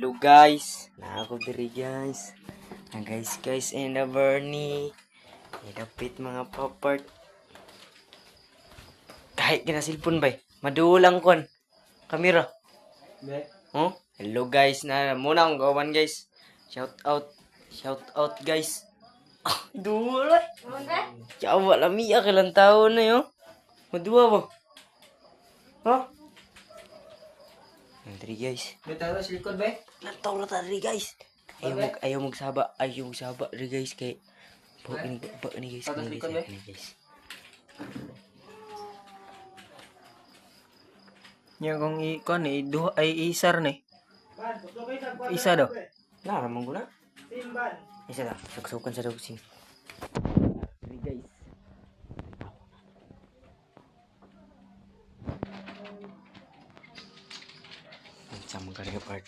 Hello guys, na ako diri guys. Guys, and the Bernie. Idapit mga papart. Kahit kina cellphone bay, madulang kon. Kamera. Oh, hello guys na muna akong gawan guys. Shout out guys. Dua. Jawa lami kailan taon na yo. Madua ba? Ha? Nanti guys. Betul sa likod ba? Lantaw na tadi guys. Ayaw magsaba ri guys kay ba ini guys, ini guys. Nya kung ikon ni duha ay isar ni. Isa daw. Lara man guna. Simban. Isa dah, suksukan sa daw sing. Ri guys. Sama kali part.